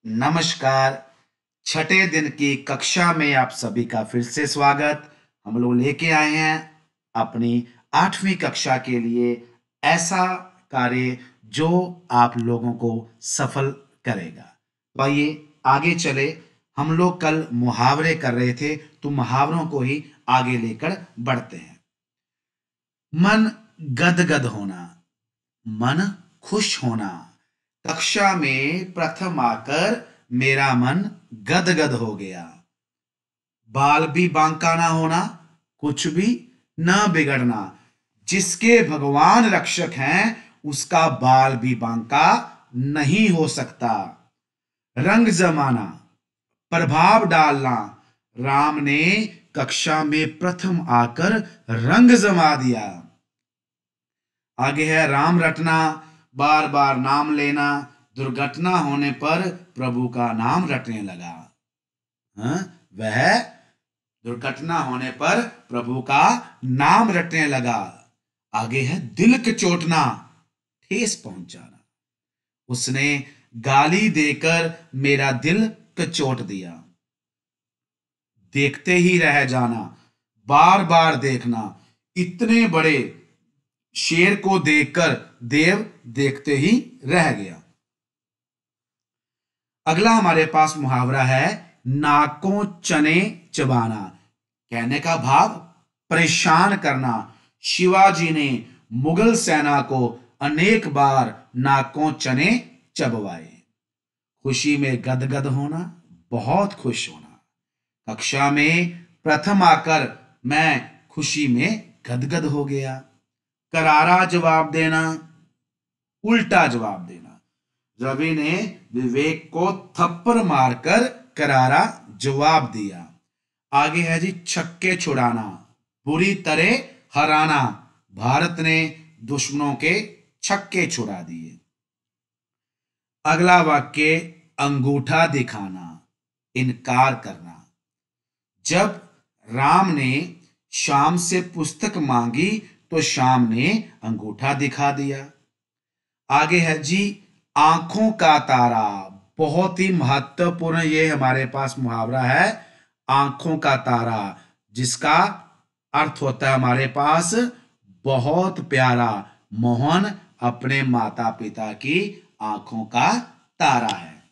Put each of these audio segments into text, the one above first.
नमस्कार। छठे दिन की कक्षा में आप सभी का फिर से स्वागत। हम लोग लेके आए हैं अपनी 8वीं कक्षा के लिए ऐसा कार्य जो आप लोगों को सफल करेगा। तो आइए आगे चले। हम लोग कल मुहावरे कर रहे थे, तो मुहावरों को ही आगे लेकर बढ़ते हैं। मन गदगद होना, मन खुश होना। कक्षा में प्रथम आकर मेरा मन गदगद हो गया। बाल भी बांका ना होना, कुछ भी न बिगड़ना। जिसके भगवान रक्षक हैं उसका बाल भी बांका नहीं हो सकता। रंग जमाना, प्रभाव डालना। राम ने कक्षा में प्रथम आकर रंग जमा दिया। आगे है राम रटना, बार बार नाम लेना। दुर्घटना होने पर प्रभु का नाम रटने लगा। वह दुर्घटना होने पर प्रभु का नाम रटने लगा। आगे है दिल कचोटना, ठेस पहुंचाना। उसने गाली देकर मेरा दिल कचोट दिया। देखते ही रह जाना, बार बार देखना। इतने बड़े शेर को देखकर देव देखते ही रह गया। अगला हमारे पास मुहावरा है नाकों चने चबाना। कहने का भाव परेशान करना। शिवाजी ने मुगल सेना को अनेक बार नाकों चने चबवाए। खुशी में गदगद होना, बहुत खुश होना। कक्षा में प्रथम आकर मैं खुशी में गदगद हो गया। करारा जवाब देना, उल्टा जवाब देना। रवि ने विवेक को थप्पड़ मारकर करारा जवाब दिया। आगे है जी छक्के छुड़ाना, बुरी तरह हराना। भारत ने दुश्मनों के छक्के छुड़ा दिए। अगला वाक्य अंगूठा दिखाना, इनकार करना। जब राम ने श्याम से पुस्तक मांगी तो श्याम ने अंगूठा दिखा दिया। आगे है जी आंखों का तारा, बहुत ही महत्वपूर्ण ये हमारे पास मुहावरा है। आंखों का तारा, जिसका अर्थ होता है हमारे पास बहुत प्यारा। मोहन अपने माता पिता की आंखों का तारा है।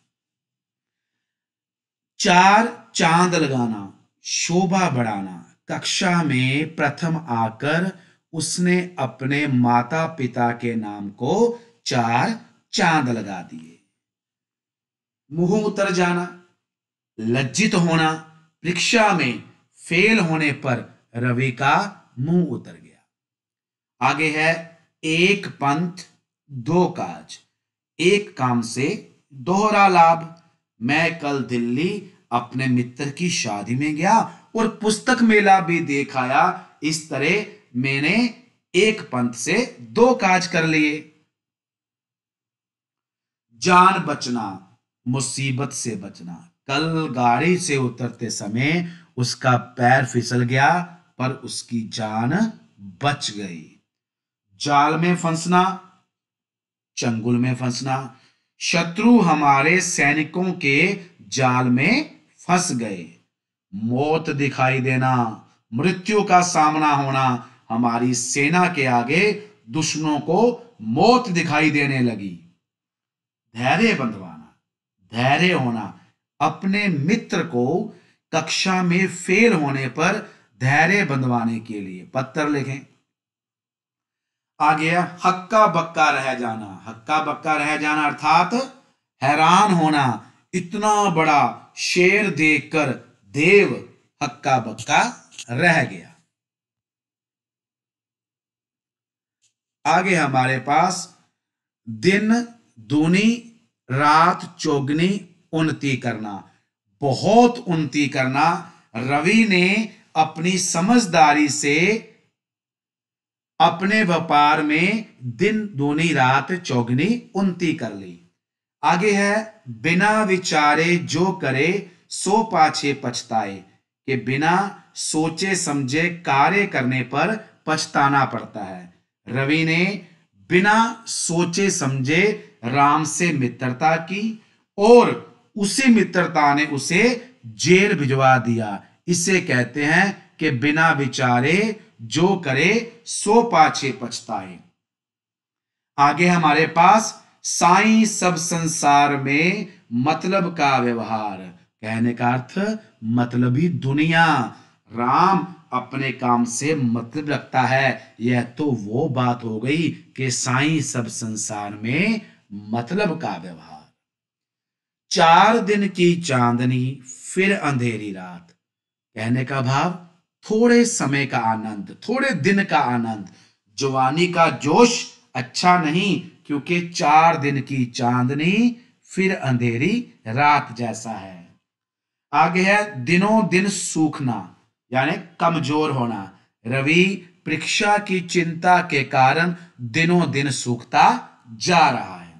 चार चांद लगाना, शोभा बढ़ाना। कक्षा में प्रथम आकर उसने अपने माता पिता के नाम को 4 चांद लगा दिए। मुंह उतर जाना, लज्जित होना। परीक्षा में फेल होने पर रवि का मुंह उतर गया। आगे है एक पंथ दो काज, एक काम से दोहरा लाभ। मैं कल दिल्ली अपने मित्र की शादी में गया और पुस्तक मेला भी देख आया। इस तरह मैंने एक पंथ से 2 काज कर लिए। जान बचना, मुसीबत से बचना। कल गाड़ी से उतरते समय उसका पैर फिसल गया पर उसकी जान बच गई। जाल में फंसना, चंगुल में फंसना। शत्रु हमारे सैनिकों के जाल में फंस गए। मौत दिखाई देना, मृत्यु का सामना होना। हमारी सेना के आगे दुश्मनों को मौत दिखाई देने लगी। धैर्य बंधवाना, धैर्य होना। अपने मित्र को कक्षा में फेल होने पर धैर्य बंधवाने के लिए पत्र लिखें। आ गया हक्का बक्का रह जाना। हक्का बक्का रह जाना अर्थात हैरान होना। इतना बड़ा शेर देखकर देव हक्का बक्का रह गया। आगे हमारे पास दिन दूनी रात चौगनी उन्नति करना, बहुत उन्नति करना। रवि ने अपनी समझदारी से अपने व्यापार में दिन दूनी रात चौगनी उन्नति कर ली। आगे है बिना विचारे जो करे सो पाछे पछताए, कि बिना सोचे समझे कार्य करने पर पछताना पड़ता है। रवि ने बिना सोचे समझे राम से मित्रता की और उसी मित्रता ने उसे जेल भिजवा दिया। इसे कहते हैं कि बिना विचारे जो करे सो पाछे पछताए। आगे हमारे पास साईं सब संसार में मतलब का व्यवहार, कहने का अर्थ मतलबी दुनिया। राम अपने काम से मतलब रखता है। यह तो वो बात हो गई कि साईं सब संसार में मतलब का व्यवहार। 4 दिन की चांदनी फिर अंधेरी रात, कहने का भाव थोड़े समय का आनंद, थोड़े दिन का आनंद। जवानी का जोश अच्छा नहीं, क्योंकि 4 दिन की चांदनी फिर अंधेरी रात जैसा है। आगे है दिनों दिन सूखना, यानी कमजोर होना। रवि परीक्षा की चिंता के कारण दिनों दिन सूखता जा रहा है।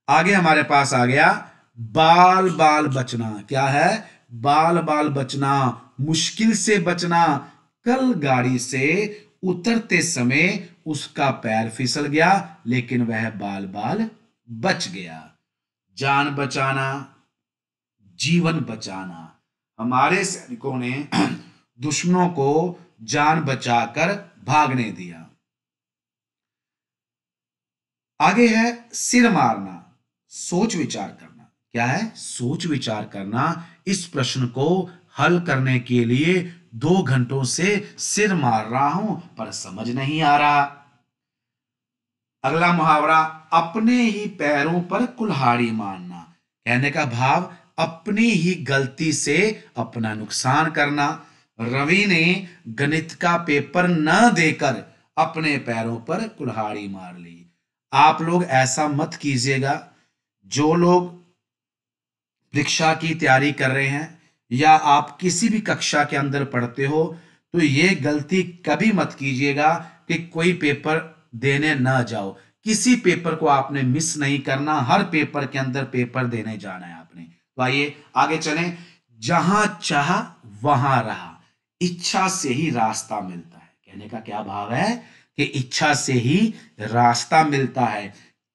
आगे हमारे पास आ गया बाल बाल बचना। क्या है? बाल बाल बचना, मुश्किल से बचना। कल गाड़ी से उतरते समय उसका पैर फिसल गया, लेकिन वह बाल बाल बच गया। जान बचाना, जीवन बचाना। हमारे सैनिकों ने दुश्मनों को जान बचाकर भागने दिया। आगे है सिर मारना, सोच विचार करना। क्या है? सोच विचार करना। इस प्रश्न को हल करने के लिए 2 घंटों से सिर मार रहा हूं, पर समझ नहीं आ रहा। अगला मुहावरा अपने ही पैरों पर कुल्हाड़ी मारना, कहने का भाव अपनी ही गलती से अपना नुकसान करना। रवि ने गणित का पेपर न देकर अपने पैरों पर कुल्हाड़ी मार ली। आप लोग ऐसा मत कीजिएगा। जो लोग परीक्षा की तैयारी कर रहे हैं या आप किसी भी कक्षा के अंदर पढ़ते हो, तो ये गलती कभी मत कीजिएगा कि कोई पेपर देने ना जाओ। किसी पेपर को आपने मिस नहीं करना, हर पेपर के अंदर पेपर देने जाना है आपने। तो आइए आगे चलें। जहां चाह वहां रहा, इच्छा से ही रास्ता मिलता है। कहने का क्या भाव है कि इच्छा से ही रास्ता मिलता है।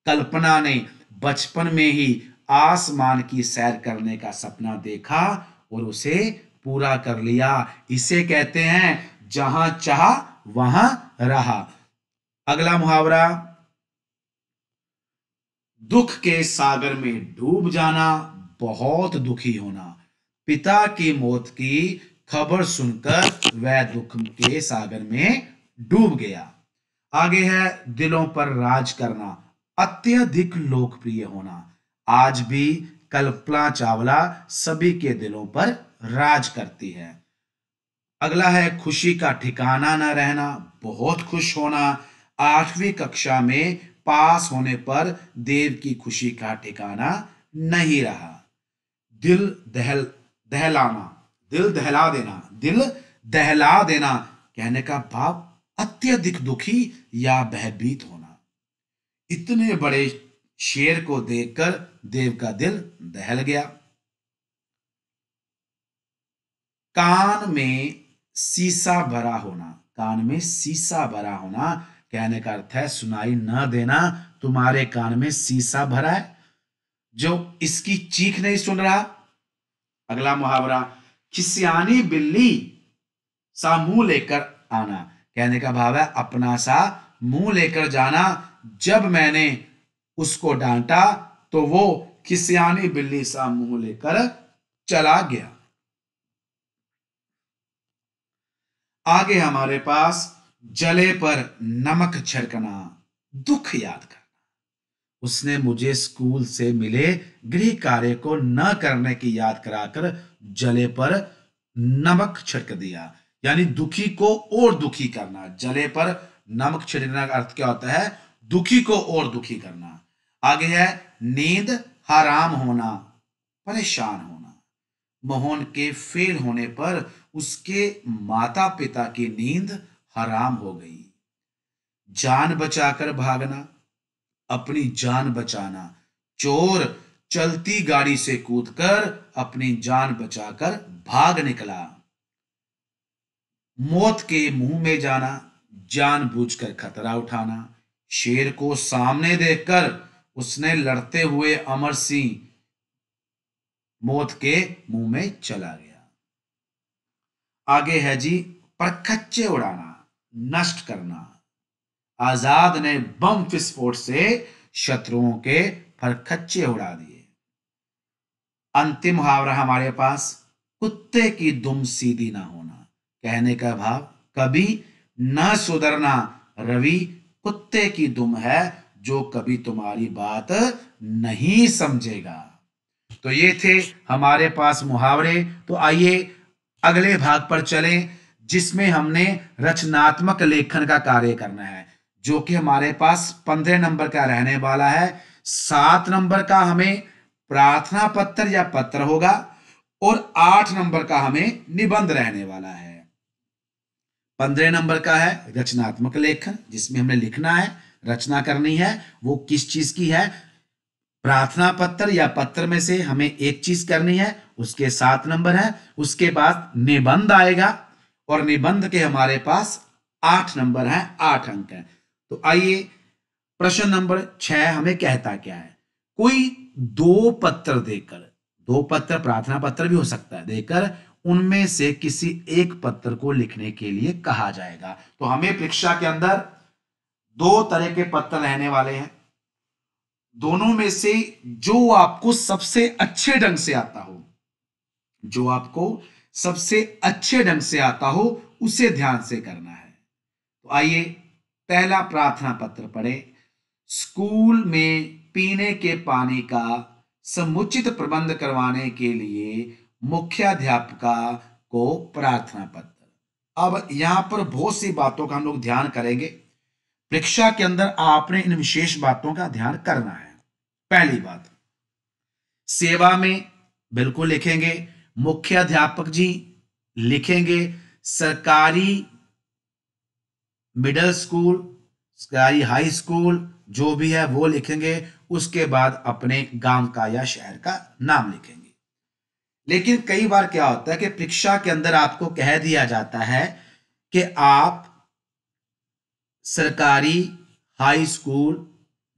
कल्पना ने बचपन में ही आसमान की सैर करने का सपना देखा और उसे पूरा कर लिया। इसे कहते हैं जहां चाह वहां रहा। अगला मुहावरा दुख के सागर में डूब जाना, बहुत दुखी होना। पिता की मौत की खबर सुनकर वह दुख के सागर में डूब गया। आगे है दिलों पर राज करना, अत्यधिक लोकप्रिय होना। आज भी कल्पना चावला सभी के दिलों पर राज करती है। अगला है खुशी का ठिकाना न रहना, बहुत खुश होना। 8वीं कक्षा में पास होने पर देव की खुशी का ठिकाना नहीं रहा। दिल दहल दहलाना, दिल दहला देना, दिल दहला देना, कहने का भाव अत्यधिक दुखी या भयभीत होना। इतने बड़े शेर को देखकर देव का दिल दहल गया। कान में सीसा भरा होना, कान में सीसा भरा होना, कहने का अर्थ है सुनाई न देना। तुम्हारे कान में सीसा भरा है जो इसकी चीख नहीं सुन रहा। अगला मुहावरा खिसियानी बिल्ली सा मुंह लेकर आना, कहने का भाव है अपना सा मुंह लेकर जाना। जब मैंने उसको डांटा तो वो खिसियानी बिल्ली सा मुंह लेकर चला गया। आगे हमारे पास जले पर नमक छिड़कना, दुख याद करना। उसने मुझे स्कूल से मिले गृह कार्य को न करने की याद कराकर जले पर नमक छिड़क दिया, यानी दुखी को और दुखी करना। जले पर नमक छिड़कने का अर्थ क्या होता है? दुखी को और दुखी करना। आगे है नींद हराम होना, परेशान होना। मोहन के फेल होने पर उसके माता पिता की नींद हराम हो गई। जान बचाकर भागना, अपनी जान बचाना। चोर चलती गाड़ी से कूदकर अपनी जान बचाकर भाग निकला। मौत के मुंह में जाना, जानबूझकर खतरा उठाना। शेर को सामने देखकर उसने लड़ते हुए अमर सिंह मौत के मुंह में चला गया। आगे है जी, परखच्चे उड़ाना, नष्ट करना। आजाद ने बम विस्फोट से शत्रुओं के परखच्चे उड़ा दिए। अंतिम मुहावरा हमारे पास, कुत्ते की दुम सीधी ना होना। कहने का भाव, कभी न सुधरना रवि, कुत्ते की दुम है जो कभी तुम्हारी बात नहीं समझेगा। तो ये थे हमारे पास मुहावरे। तो आइए अगले भाग पर चलें, जिसमें हमने रचनात्मक लेखन का कार्य करना है, जो कि हमारे पास 15 नंबर का रहने वाला है। 7 नंबर का हमें प्रार्थना पत्र या पत्र होगा और 8 नंबर का हमें निबंध रहने वाला है। 15 नंबर का है रचनात्मक लेखन, जिसमें हमें लिखना है, रचना करनी है। वो किस चीज की है? प्रार्थना पत्र या पत्र में से हमें एक चीज करनी है, उसके 7 नंबर है। उसके बाद निबंध आएगा और निबंध के हमारे पास 8 नंबर है, 8 अंक है। तो आइए प्रश्न नंबर 6 हमें कहता क्या है? कोई 2 पत्र देकर, 2 पत्र प्रार्थना पत्र भी हो सकता है, देकर उनमें से किसी एक पत्र को लिखने के लिए कहा जाएगा। तो हमें परीक्षा के अंदर 2 तरह के पत्र रहने वाले हैं। दोनों में से जो आपको सबसे अच्छे ढंग से आता हो, जो आपको सबसे अच्छे ढंग से आता हो, उसे ध्यान से करना है। तो आइए पहला प्रार्थना पत्र पढ़े। स्कूल में पीने के पानी का समुचित प्रबंध करवाने के लिए मुख्याध्यापिका को प्रार्थना पत्र। अब यहां पर बहुत सी बातों का हम लोग ध्यान करेंगे। परीक्षा के अंदर आपने इन विशेष बातों का ध्यान करना है। पहली बात, सेवा में बिल्कुल लिखेंगे, मुख्याध्यापक जी लिखेंगे, सरकारी मिडिल स्कूल, सरकारी हाई स्कूल जो भी है वो लिखेंगे। उसके बाद अपने गांव का या शहर का नाम लिखेंगे। लेकिन कई बार क्या होता है कि परीक्षा के अंदर आपको कह दिया जाता है कि आप सरकारी हाई स्कूल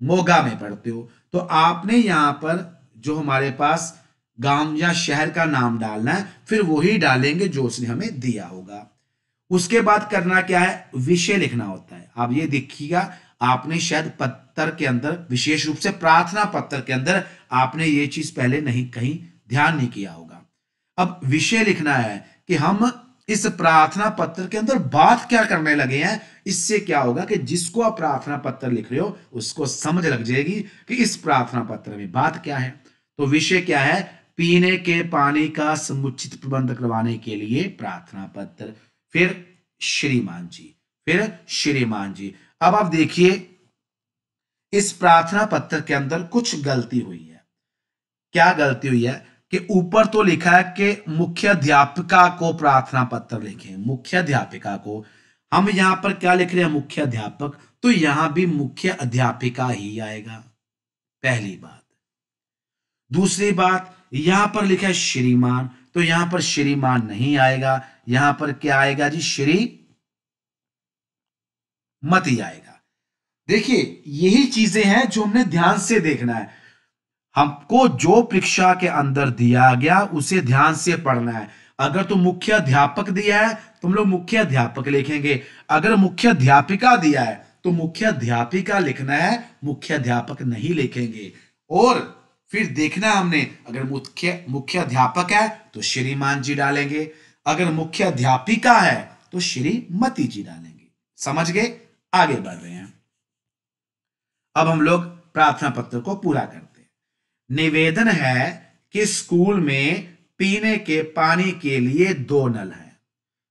मोगा में पढ़ते हो, तो आपने यहां पर जो हमारे पास गांव या शहर का नाम डालना है, फिर वही डालेंगे जो उसने हमें दिया होगा। उसके बाद करना क्या है? विषय लिखना होता है। आप ये देखिएगा, आपने शायद पत्र के अंदर, विशेष रूप से प्रार्थना पत्र के अंदर, आपने ये चीज पहले नहीं कहीं ध्यान नहीं किया होगा। अब विषय लिखना है कि हम इस प्रार्थना पत्र के अंदर बात क्या करने लगे हैं। इससे क्या होगा कि जिसको आप प्रार्थना पत्र लिख रहे हो उसको समझ लग जाएगी कि इस प्रार्थना पत्र में बात क्या है। तो विषय क्या है? पीने के पानी का समुचित प्रबंध करवाने के लिए प्रार्थना पत्र। फिर श्रीमान जी, फिर श्रीमान जी। अब आप देखिए, इस प्रार्थना पत्र के अंदर कुछ गलती हुई है। क्या गलती हुई है? कि ऊपर तो लिखा है कि मुख्याध्यापिका को प्रार्थना पत्र लिखें, मुख्याध्यापिका को। हम यहां पर क्या लिख रहे हैं? मुख्याध्यापक। तो यहां भी मुख्य अध्यापिका ही आएगा, पहली बात। दूसरी बात, यहां पर लिखा है श्रीमान, तो यहां पर श्रीमान नहीं आएगा, यहां पर क्या आएगा जी? श्रीमती आएगा। देखिए, यही चीजें हैं जो हमने ध्यान से देखना है। हमको जो परीक्षा के अंदर दिया गया उसे ध्यान से पढ़ना है। अगर तो मुख्य अध्यापक दिया है तो हम लोग मुख्य अध्यापक लिखेंगे। अगर मुख्य अध्यापिका दिया है तो मुख्य अध्यापिका लिखना है, मुख्य अध्यापक नहीं लिखेंगे। और फिर देखना हमने, अगर मुख्य अध्यापक है तो श्रीमान जी डालेंगे, अगर मुख्य अध्यापिका है तो श्रीमती जी डालेंगे। समझ गए? आगे बढ़ रहे हैं। अब हम लोग प्रार्थना पत्र को पूरा करते हैं। निवेदन है कि स्कूल में पीने के पानी के लिए 2 नल हैं।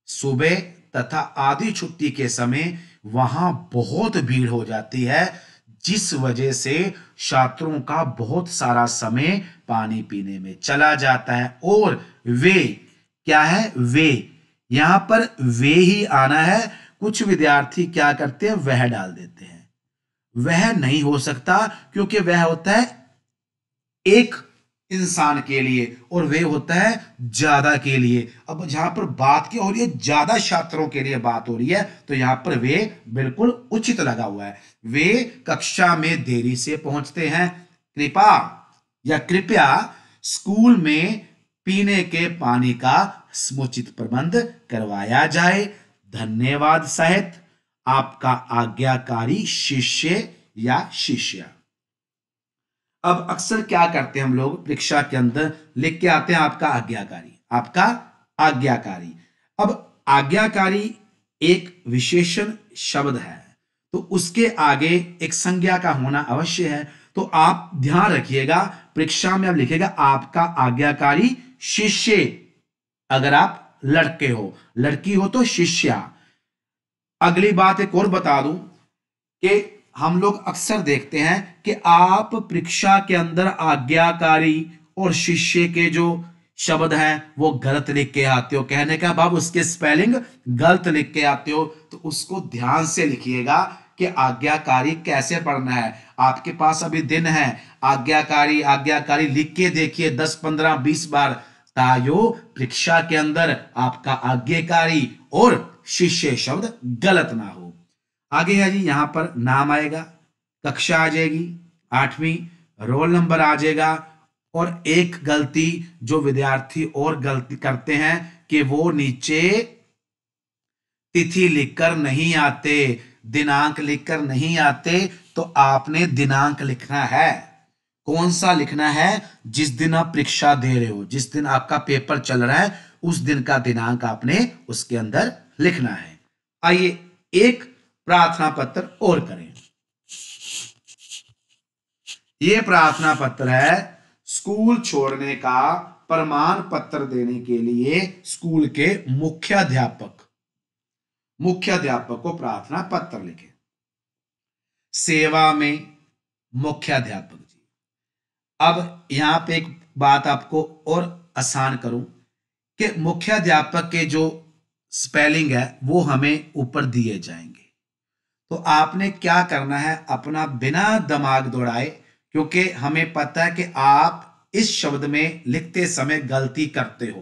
सुबह तथा आधी छुट्टी के समय वहां बहुत भीड़ हो जाती है, जिस वजह से छात्रों का बहुत सारा समय पानी पीने में चला जाता है। और वे क्या है? वे, यहां पर वे ही आना है। कुछ विद्यार्थी क्या करते हैं? वह डाल देते हैं। वह नहीं हो सकता, क्योंकि वह होता है एक इंसान के लिए और वे होता है ज्यादा के लिए। अब जहां पर बात क्या हो रही है? ज्यादा छात्रों के लिए बात हो रही है, तो यहां पर वे बिल्कुल उचित लगा हुआ है। वे कक्षा में देरी से पहुंचते हैं। कृपा या कृपया स्कूल में पीने के पानी का समुचित प्रबंध करवाया जाए। धन्यवाद साहित्य, आपका आज्ञाकारी शिष्य या शिष्या। अब अक्सर क्या करते हैं हम लोग, परीक्षा के अंदर लिख के आते हैं आपका आज्ञाकारी, आपका आज्ञाकारी। अब आज्ञाकारी एक विशेषण शब्द है, तो उसके आगे एक संज्ञा का होना अवश्य है। तो आप ध्यान रखिएगा, परीक्षा में अब लिखेगा आपका आज्ञाकारी शिष्य, अगर आप लड़के हो, लड़की हो तो शिष्या। अगली बात एक और बता दूं कि हम लोग अक्सर देखते हैं कि आप परीक्षा के अंदर आज्ञाकारी और शिष्य के जो शब्द हैं वो गलत लिख के आते हो। कहने का भाव उसके स्पेलिंग गलत लिख के आते हो, तो उसको ध्यान से लिखिएगा कि आज्ञाकारी कैसे पढ़ना है। आपके पास अभी दिन है, आज्ञाकारी आज्ञाकारी लिख के देखिए 10 15 20 बार, तायो परीक्षा के अंदर आपका आज्ञाकारी और शिष्य शब्द गलत ना हो। आगे है जी, यहां पर नाम आएगा, कक्षा आ जाएगी 8वीं, रोल नंबर आ जाएगा। और एक गलती जो विद्यार्थी और गलती करते हैं कि वो नीचे तिथि लिखकर नहीं आते, दिनांक लिखकर नहीं आते। तो आपने दिनांक लिखना है। कौन सा लिखना है? जिस दिन आप परीक्षा दे रहे हो, जिस दिन आपका पेपर चल रहा है, उस दिन का दिनांक आपने उसके अंदर लिखना है। आइए एक प्रार्थना पत्र और करें। यह प्रार्थना पत्र है स्कूल छोड़ने का प्रमाण पत्र देने के लिए स्कूल के मुख्याध्यापक को प्रार्थना पत्र लिखे। सेवा में मुख्याध्यापक जी। अब यहां पे एक बात आपको और आसान करूं कि मुख्याध्यापक के जो स्पेलिंग है वो हमें ऊपर दिए जाएंगे। तो आपने क्या करना है, अपना बिना दिमाग दौड़ाए, क्योंकि हमें पता है कि आप इस शब्द में लिखते समय गलती करते हो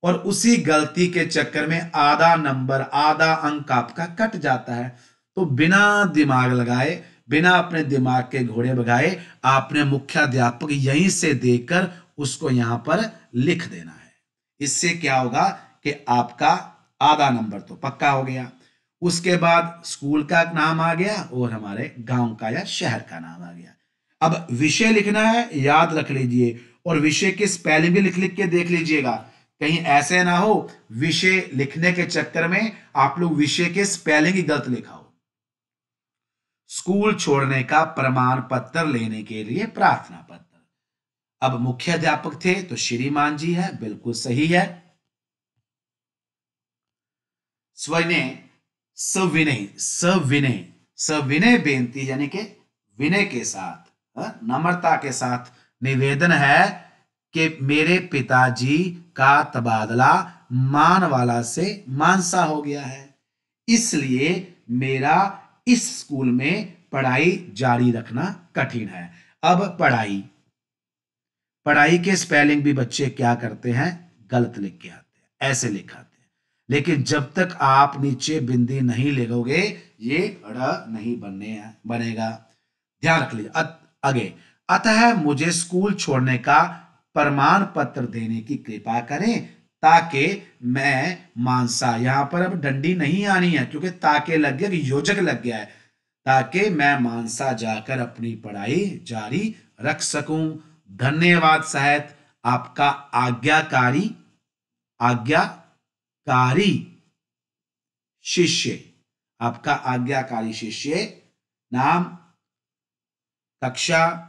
और उसी गलती के चक्कर में आधा नंबर, आधा अंक आपका कट जाता है। तो बिना दिमाग लगाए, बिना अपने दिमाग के घोड़े भगाए, आपने मुख्याध्यापक यहीं से देखकर उसको यहां पर लिख देना है। इससे क्या होगा कि आपका आधा नंबर तो पक्का हो गया। उसके बाद स्कूल का नाम आ गया और हमारे गांव का या शहर का नाम आ गया। अब विषय लिखना है, याद रख लीजिए, और विषय के स्पेलिंग भी लिख लिख के देख लीजिएगा, कहीं ऐसे ना हो विषय लिखने के चक्कर में आप लोग विषय के स्पेलिंग ही गलत लिखा हो। स्कूल छोड़ने का प्रमाण पत्र लेने के लिए प्रार्थना पत्र। अब मुख्याध्यापक थे तो श्रीमान जी है, बिल्कुल सही है। सविनय सविनय सविनय सविनय बेनती, यानी कि विनय के साथ, नम्रता के साथ निवेदन है कि मेरे पिताजी का तबादला मानवाला से मानसा हो गया है, इसलिए मेरा इस स्कूल में पढ़ाई जारी रखना कठिन है। अब पढ़ाई के स्पेलिंग भी बच्चे क्या करते हैं, गलत लिख के आते हैं, ऐसे लिखाते हैं। लेकिन जब तक आप नीचे बिंदी नहीं लिखोगे ये नहीं बनेगा। ध्यान रख लीजिए। आगे, अतः मुझे स्कूल छोड़ने का प्रमाण पत्र देने की कृपा करें ताकि मैं मानसा, यहां पर अब डंडी नहीं आनी है क्योंकि ताके लग गया, योजक लग गया है, ताकि मैं मानसा जाकर अपनी पढ़ाई जारी रख सकूं। धन्यवाद साहित्य, आपका आज्ञाकारी शिष्य, आपका आज्ञाकारी शिष्य, नाम, कक्षा,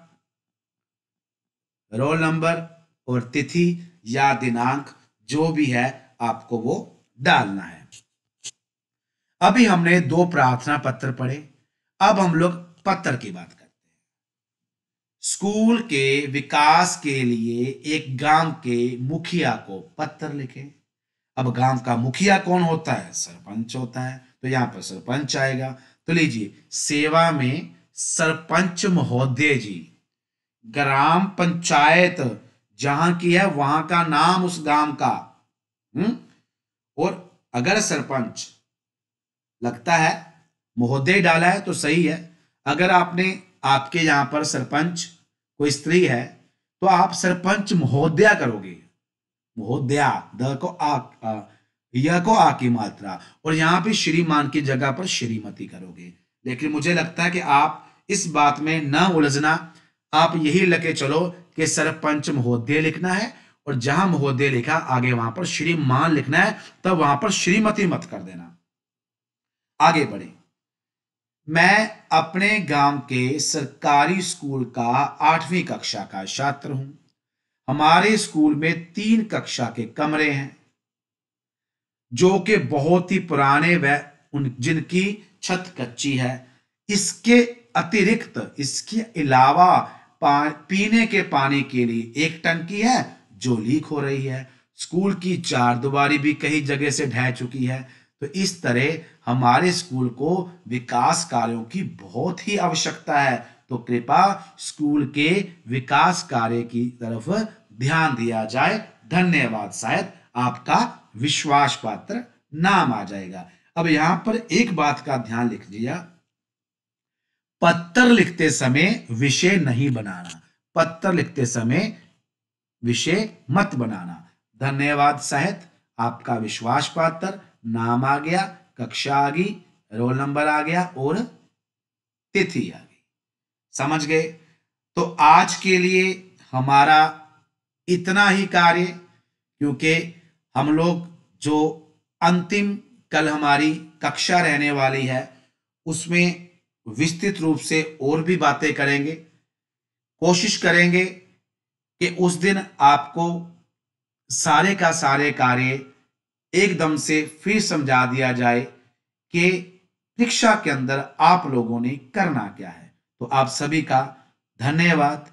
रोल नंबर और तिथि या दिनांक जो भी है आपको वो डालना है। अभी हमने 2 प्रार्थना पत्र पढ़े, अब हम लोग पत्र की बात करते हैं। स्कूल के विकास के लिए एक गांव के मुखिया को पत्र लिखें। अब गांव का मुखिया कौन होता है? सरपंच होता है, तो यहां पर सरपंच आएगा। तो लीजिए, सेवा में सरपंच महोदय जी, ग्राम पंचायत जहां की है वहां का नाम उस गांव का। और अगर सरपंच लगता है महोदय डाला है तो सही है। अगर आपने, आपके यहां पर सरपंच कोई स्त्री है तो आप सरपंच महोदया करोगे। महोदया, द को यह को आ की मात्रा, और यहां पे श्रीमान की जगह पर श्रीमती करोगे। लेकिन मुझे लगता है कि आप इस बात में न उलझना, आप यही लेके चलो कि सरपंच महोदय लिखना है, और जहां महोदय लिखा आगे वहां पर श्रीमान लिखना है, तब वहां पर श्रीमती मत कर देना। आगे बढ़े। मैं अपने गांव के सरकारी स्कूल का 8वीं कक्षा का छात्र हूं। हमारे स्कूल में 3 कक्षा के कमरे हैं, जो कि बहुत ही पुराने व उन जिनकी छत कच्ची है। इसके अतिरिक्त, इसके अलावा पीने के पानी के लिए एक टंकी है जो लीक हो रही है। स्कूल की चारदीवारी भी कई जगह से ढह चुकी है। तो इस तरह हमारे स्कूल को विकास कार्यों की बहुत ही आवश्यकता है। तो कृपया स्कूल के विकास कार्य की तरफ ध्यान दिया जाए। धन्यवाद। शायद आपका विश्वास पात्र नाम आ जाएगा। अब यहां पर एक बात का ध्यान लिख लिया, पत्र लिखते समय विषय नहीं बनाना। पत्र लिखते समय विषय मत बनाना। धन्यवाद साहित, आपका विश्वास पात्र नाम आ गया, कक्षा आ गई, रोल नंबर आ गया और तिथि आ गई। समझ गए? तो आज के लिए हमारा इतना ही कार्य, क्योंकि हम लोग जो अंतिम कल हमारी कक्षा रहने वाली है उसमें विस्तृत रूप से और भी बातें करेंगे। कोशिश करेंगे कि उस दिन आपको सारे का सारे कार्य एकदम से फिर समझा दिया जाए कि परीक्षा के अंदर आप लोगों ने करना क्या है। तो आप सभी का धन्यवाद।